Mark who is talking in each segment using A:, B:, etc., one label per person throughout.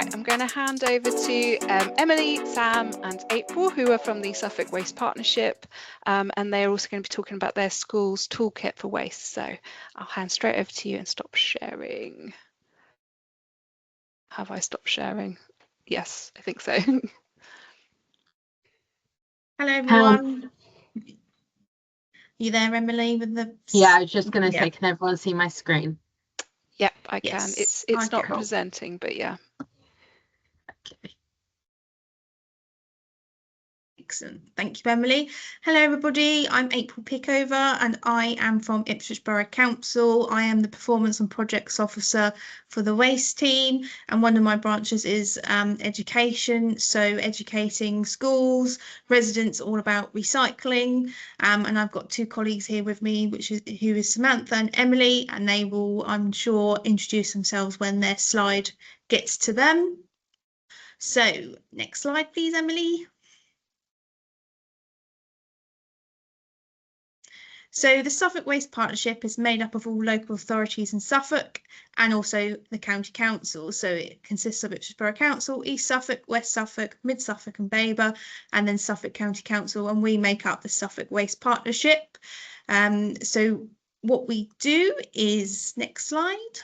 A: Right, I'm going to hand over to Emily, Sam and April, who are from the Suffolk Waste Partnership, and they're also going to be talking about their school's toolkit for waste. So I'll hand straight over to you and stop sharing. Have I stopped sharing? Yes, I think so.
B: Hello everyone. You there, Emily, with the...
C: Yeah, I was just going to say, can everyone see my screen?
A: Yep, I can.
B: Yes,
A: It's not presenting, but yeah.
B: Okay. Excellent. Thank you, Emily. Hello, everybody. I'm April Pickover and I am from Ipswich Borough Council. I am the Performance and Projects Officer for the Waste team, and one of my branches is education, so educating schools, residents all about recycling. And I've got two colleagues here with me, who is Samantha and Emily, and they will, I'm sure, introduce themselves when their slide gets to them. So next slide, please, Emily. So the Suffolk Waste Partnership is made up of all local authorities in Suffolk and also the county council. So it consists of Ipswich Borough Council, East Suffolk, West Suffolk, Mid Suffolk and Baber, and then Suffolk County Council, and we make up the Suffolk Waste Partnership. So what we do is, next slide.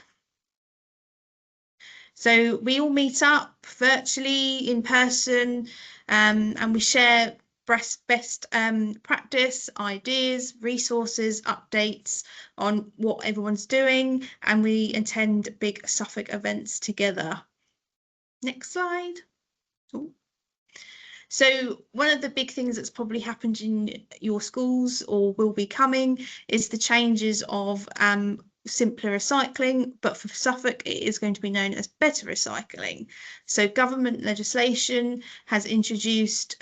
B: So we all meet up virtually, in person, and we share best practice, ideas, resources, updates on what everyone's doing, and we attend big Suffolk events together. Next slide. Ooh. So one of the big things that's probably happened in your schools or will be coming is the changes of simpler recycling, but for Suffolk it is going to be known as better recycling. So government legislation has introduced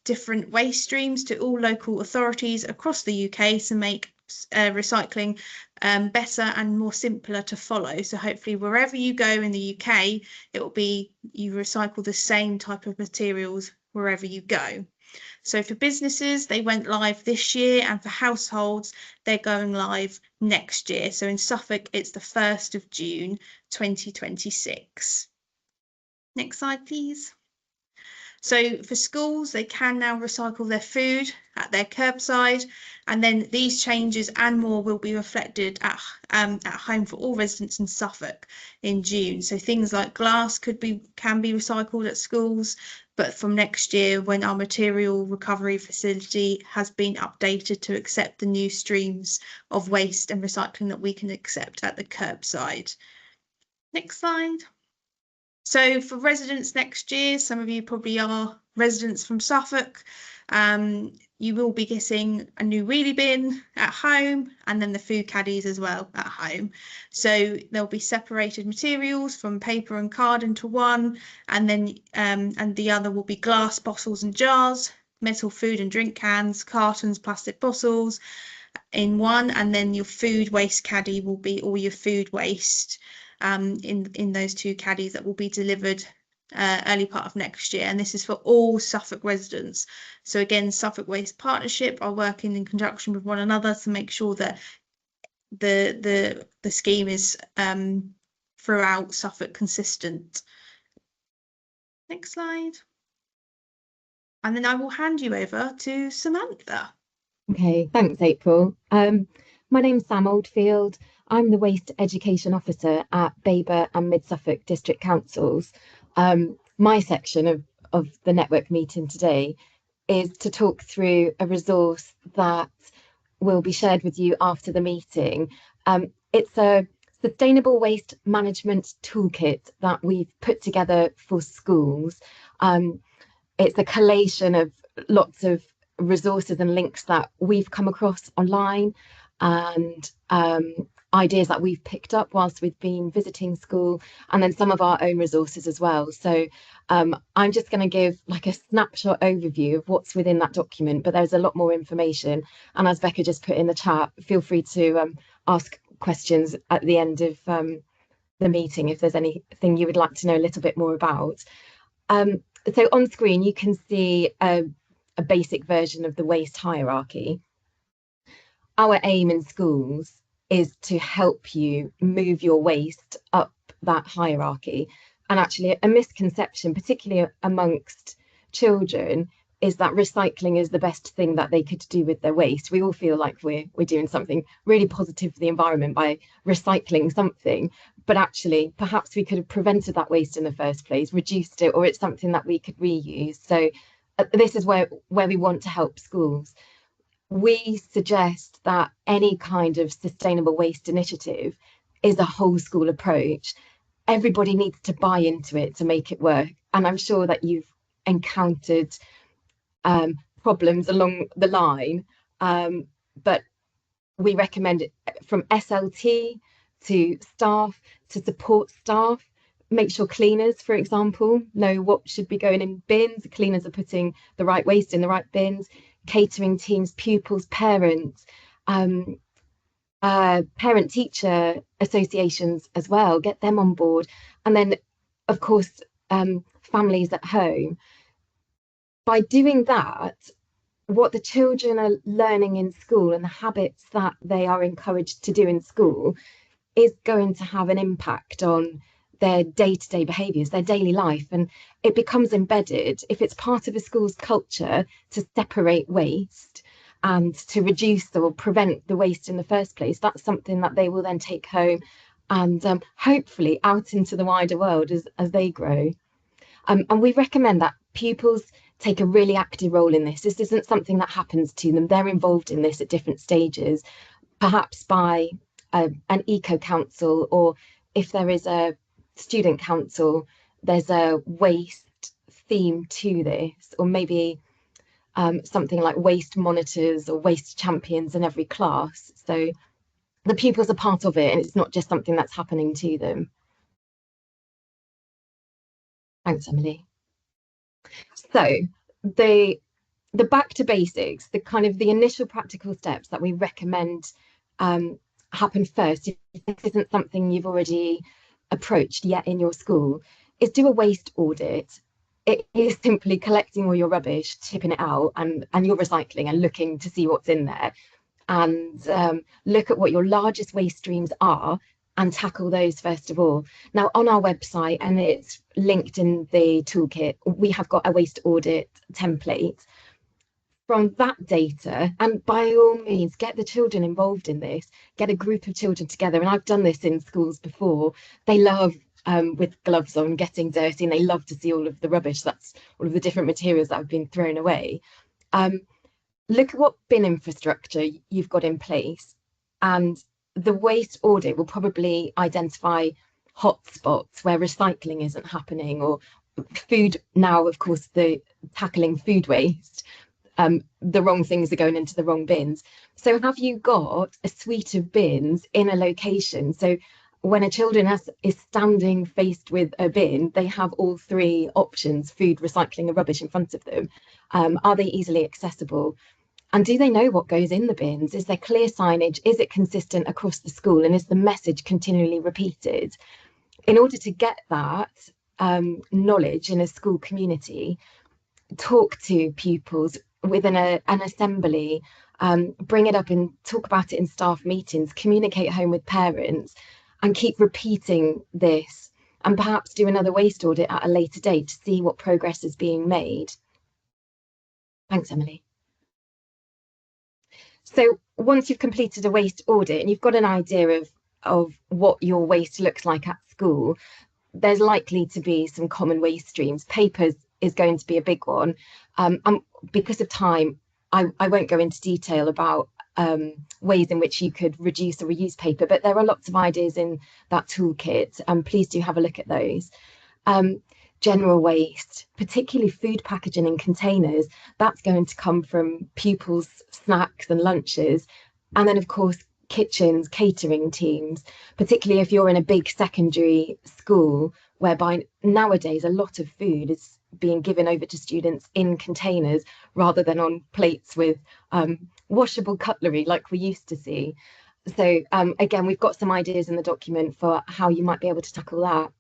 B: different waste streams to all local authorities across the UK to make recycling better and more simpler to follow. So hopefully wherever you go in the UK, it will be you recycle the same type of materials wherever you go. So for businesses, they went live this year, and for households, they're going live next year. So in Suffolk, it's the 1st of June, 2026. Next slide, please. So for schools, they can now recycle their food at their curbside, and then these changes and more will be reflected at home for all residents in Suffolk in June. So things like glass can be recycled at schools, but from next year, when our material recovery facility has been updated to accept the new streams of waste and recycling that we can accept at the curbside. Next slide. So for residents next year, some of you probably are residents from Suffolk, you will be getting a new wheelie bin at home, and then the food caddies as well at home. So there'll be separated materials from paper and card into one, and then and the other will be glass bottles and jars, metal food and drink cans, cartons, plastic bottles in one, and then your food waste caddy will be all your food waste in those two caddies that will be delivered early part of next year, and this is for all Suffolk residents. So again, Suffolk Waste Partnership are working in conjunction with one another to make sure that the scheme is throughout Suffolk consistent. Next slide. And then I will hand you over to Samantha.
C: Okay, thanks, April. My name's Sam Oldfield. I'm the Waste Education Officer at Baber and Mid Suffolk District Councils. My section of the network meeting today is to talk through a resource that will be shared with you after the meeting. It's a sustainable waste management toolkit that we've put together for schools. It's a collation of lots of resources and links that we've come across online, and ideas that we've picked up whilst we've been visiting school, and then some of our own resources as well. So I'm just going to give like a snapshot overview of what's within that document, but there's a lot more information, and as Becca just put in the chat, feel free to ask questions at the end of the meeting if there's anything you would like to know a little bit more about. So on screen you can see a basic version of the waste hierarchy. Our aim in schools is to help you move your waste up that hierarchy, And actually, a misconception, particularly amongst children, is that recycling is the best thing that they could do with their waste. We all feel like we're doing something really positive for the environment by recycling something, but actually perhaps we could have prevented that waste in the first place, reduced it, or it's something that we could reuse. So this is where we want to help schools. We suggest that any kind of sustainable waste initiative is a whole school approach. Everybody needs to buy into it to make it work. And I'm sure that you've encountered problems along the line, but we recommend it from SLT to staff to support staff. Make sure cleaners, for example, know what should be going in bins. Cleaners are putting the right waste in the right bins. Catering teams, pupils, parents, parent-teacher associations as well, get them on board. And then, of course, families at home. By doing that, what the children are learning in school and the habits that they are encouraged to do in school is going to have an impact on their day-to-day behaviours, their daily life, and it becomes embedded. If it's part of a school's culture to separate waste and to reduce or prevent the waste in the first place, that's something that they will then take home and hopefully out into the wider world as they grow. And we recommend that pupils take a really active role in this. This isn't something that happens to them. They're involved in this at different stages, perhaps by an eco council, or if there is a student council, there's a waste theme to this, or maybe something like waste monitors or waste champions in every class. So the pupils are part of it, and it's not just something that's happening to them. Thanks, Emily. So the back to basics, the kind of the initial practical steps that we recommend happen first, if this isn't something you've already approached yet in your school, is do a waste audit. It is simply collecting all your rubbish, tipping it out, and your recycling, and looking to see what's in there, and look at what your largest waste streams are and tackle those first of all. Now, on our website, and it's linked in the toolkit, we have got a waste audit template. From that data, and by all means, get the children involved in this, get a group of children together. And I've done this in schools before. They love, with gloves on, getting dirty, and they love to see all of the rubbish. That's all of the different materials that have been thrown away. Look at what bin infrastructure you've got in place, and the waste audit will probably identify hotspots where recycling isn't happening, or food. Now, of course, the tackling food waste, the wrong things are going into the wrong bins. So have you got a suite of bins in a location? So when a children is standing faced with a bin, they have all three options: food, recycling, and rubbish in front of them. Are they easily accessible? And do they know what goes in the bins? Is there clear signage? Is it consistent across the school? And is the message continually repeated? In order to get that knowledge in a school community, talk to pupils within an assembly, bring it up and talk about it in staff meetings, communicate home with parents, and keep repeating this, and perhaps do another waste audit at a later date to see what progress is being made. Thanks, Emily. So once you've completed a waste audit and you've got an idea of what your waste looks like at school, there's likely to be some common waste streams. Papers is going to be a big one. And because of time, I won't go into detail about ways in which you could reduce or reuse paper, but there are lots of ideas in that toolkit, and please do have a look at those. General waste, particularly food packaging in containers, that's going to come from pupils' snacks and lunches. And then, of course, kitchens, catering teams, particularly if you're in a big secondary school, whereby nowadays a lot of food is being given over to students in containers rather than on plates with washable cutlery like we used to see. So again, we've got some ideas in the document for how you might be able to tackle that.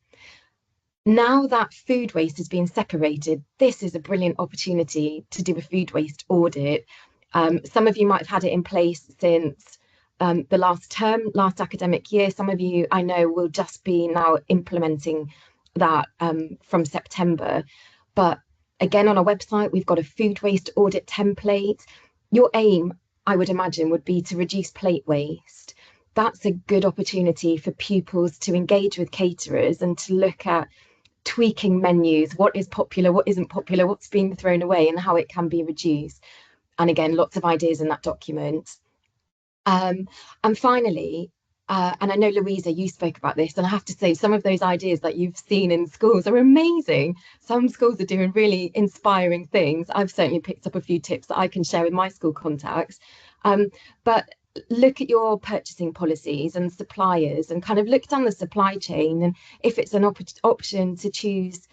C: Now that food waste is being separated, this is a brilliant opportunity to do a food waste audit. Some of you might have had it in place since the last term, last academic year. Some of you, I know, will just be now implementing that from September. But again, on our website, we've got a food waste audit template. Your aim, I would imagine, would be to reduce plate waste. That's a good opportunity for pupils to engage with caterers and to look at tweaking menus, what is popular, what isn't popular, what's being thrown away, and how it can be reduced. And again, lots of ideas in that document. And finally, and I know Louisa, you spoke about this, and I have to say, some of those ideas that you've seen in schools are amazing. Some schools are doing really inspiring things. I've certainly picked up a few tips that I can share with my school contacts. But look at your purchasing policies and suppliers and kind of look down the supply chain. And if it's an option to choose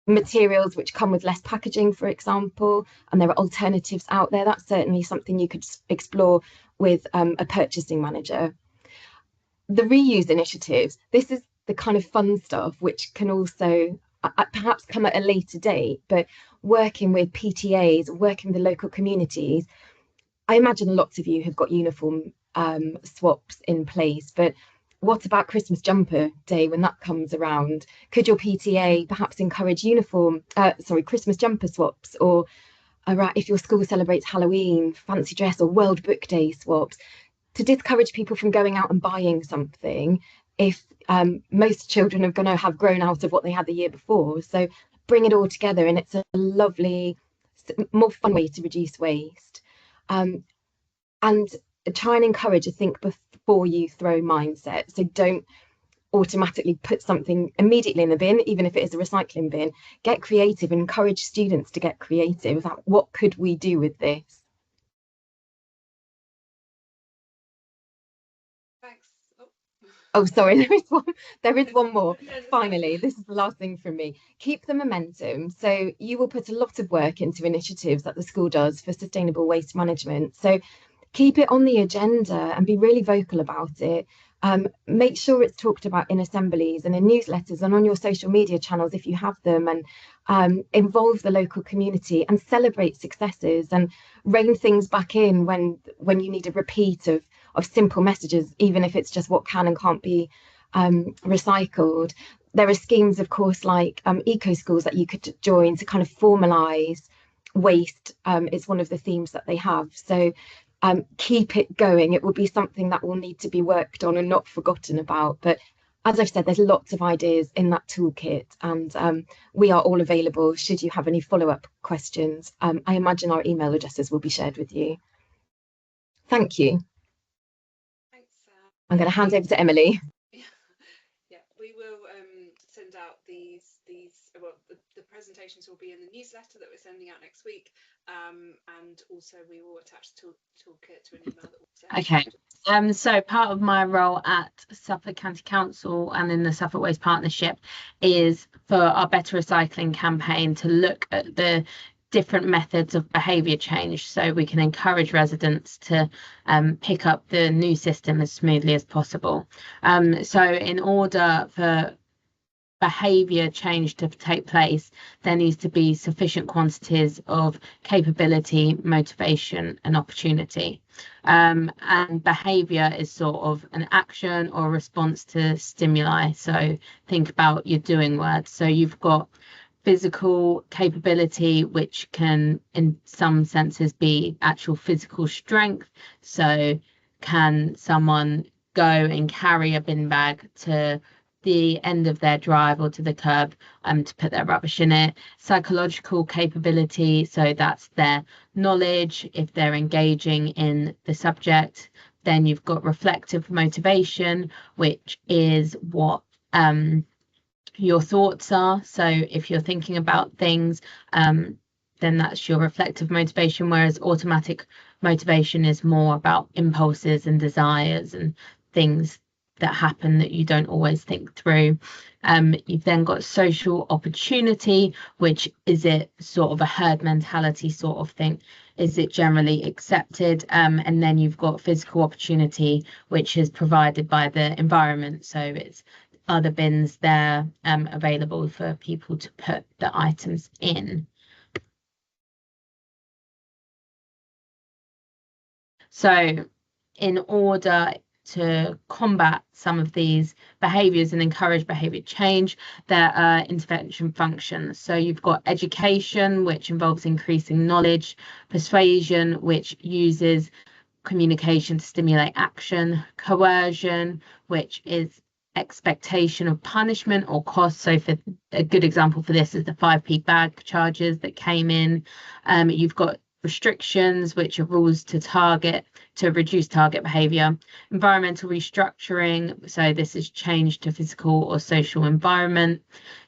C: materials which come with less packaging, for example, and there are alternatives out there, that's certainly something you could explore with a purchasing manager. The reuse initiatives, this is the kind of fun stuff which can also perhaps come at a later date, but working with PTAs, working with the local communities. I imagine lots of you have got uniform swaps in place, but what about Christmas jumper day when that comes around? Could your PTA perhaps encourage Christmas jumper swaps, or if your school celebrates Halloween, fancy dress or World Book Day swaps, to discourage people from going out and buying something if most children are going to have grown out of what they had the year before. So bring it all together, and it's a lovely, more fun way to reduce waste. And try and encourage a think before you throw mindset. So don't automatically put something immediately in the bin, even if it is a recycling bin. Get creative and encourage students to get creative about what could we do with this.
A: Thanks.
C: Oh, sorry, there is one more. Finally, this is the last thing from me. Keep the momentum. So you will put a lot of work into initiatives that the school does for sustainable waste management. So keep it on the agenda and be really vocal about it. Make sure it's talked about in assemblies and in newsletters and on your social media channels if you have them, and involve the local community and celebrate successes and rein things back in when you need a repeat of simple messages, even if it's just what can and can't be recycled. There are schemes, of course, like eco schools that you could join to kind of formalise waste. It's one of the themes that they have. So keep it going. It will be something that will need to be worked on and not forgotten about. But as I've said, there's lots of ideas in that toolkit, and we are all available should you have any follow-up questions. I imagine our email addresses will be shared with you. Thank you.
A: Thanks, Sam.
C: I'm going to hand over to Emily.
A: Yeah, we will send out these well, the presentations will be in the newsletter that we're sending out next week, and also we will attach the toolkit to an email that we'll send.
D: Okay. So part of my role at Suffolk County Council and in the Suffolk Waste Partnership is for our Better Recycling campaign to look at the different methods of behaviour change, so we can encourage residents to pick up the new system as smoothly as possible. So in order for behaviour change to take place, there needs to be sufficient quantities of capability, motivation and opportunity. And behaviour is sort of an action or response to stimuli. So think about your doing words. So you've got physical capability, which can in some senses be actual physical strength. So can someone go and carry a bin bag to the end of their drive or to the curb to put their rubbish in it? Psychological capability, so that's their knowledge. If they're engaging in the subject, then you've got reflective motivation, which is what your thoughts are. So if you're thinking about things, then that's your reflective motivation, whereas automatic motivation is more about impulses and desires and things that happen that you don't always think through. You've then got social opportunity, which is it sort of a herd mentality sort of thing. Is it generally accepted? And then you've got physical opportunity, which is provided by the environment. So it's other bins there available for people to put the items in. So in order to combat some of these behaviours and encourage behaviour change, there are intervention functions. So you've got education, which involves increasing knowledge, persuasion, which uses communication to stimulate action, coercion, which is expectation of punishment or cost. So for a good example for this is the 5p bag charges that came in. You've got restrictions, which are rules to reduce target behavior, environmental restructuring, so this is change to physical or social environment,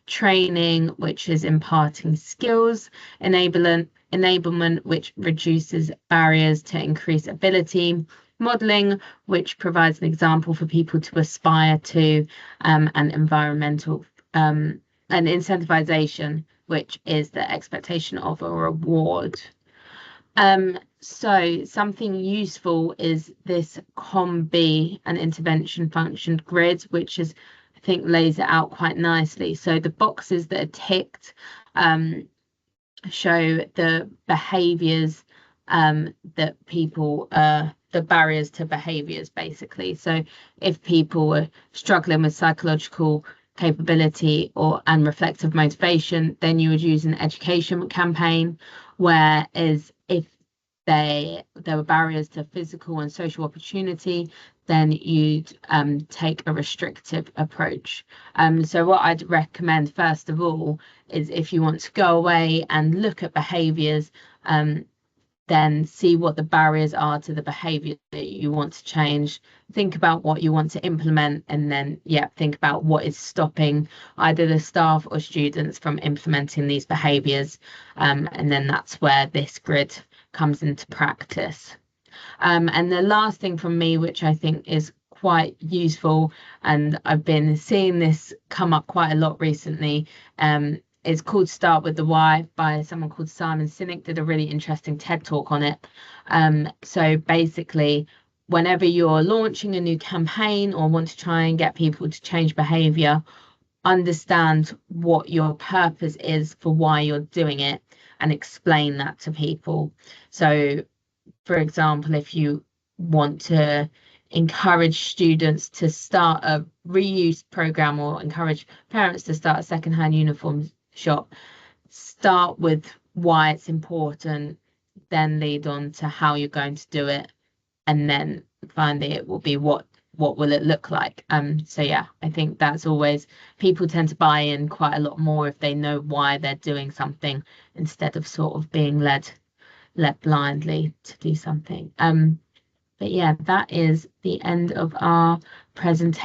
D: training, which is imparting skills, enablement, which reduces barriers to increase ability, modeling, which provides an example for people to aspire to, and environmental and incentivization, which is the expectation of a reward. So something useful is this COM-B, an intervention function grid, which is, I think, lays it out quite nicely. So the boxes that are ticked show the behaviours that people, the barriers to behaviours, basically. So if people are struggling with psychological capability and reflective motivation, then you would use an education campaign, whereas if there were barriers to physical and social opportunity, then you'd take a restrictive approach. So what I'd recommend first of all is, if you want to go away and look at behaviours, then see what the barriers are to the behaviour that you want to change, think about what you want to implement, and then think about what is stopping either the staff or students from implementing these behaviours, and then that's where this grid comes into practice. And the last thing from me, which I think is quite useful, and I've been seeing this come up quite a lot recently, is called Start with the Why by someone called Simon Sinek, did a really interesting TED talk on it. So basically, whenever you're launching a new campaign or want to try and get people to change behavior, understand what your purpose is for why you're doing it and explain that to people. So for example, if you want to encourage students to start a reuse program or encourage parents to start a secondhand uniform shop, start with why it's important, then lead on to how you're going to do it, and then finally it will be what will it look like. So I think that's always, people tend to buy in quite a lot more if they know why they're doing something, instead of sort of being led blindly to do something. But that is the end of our presentation.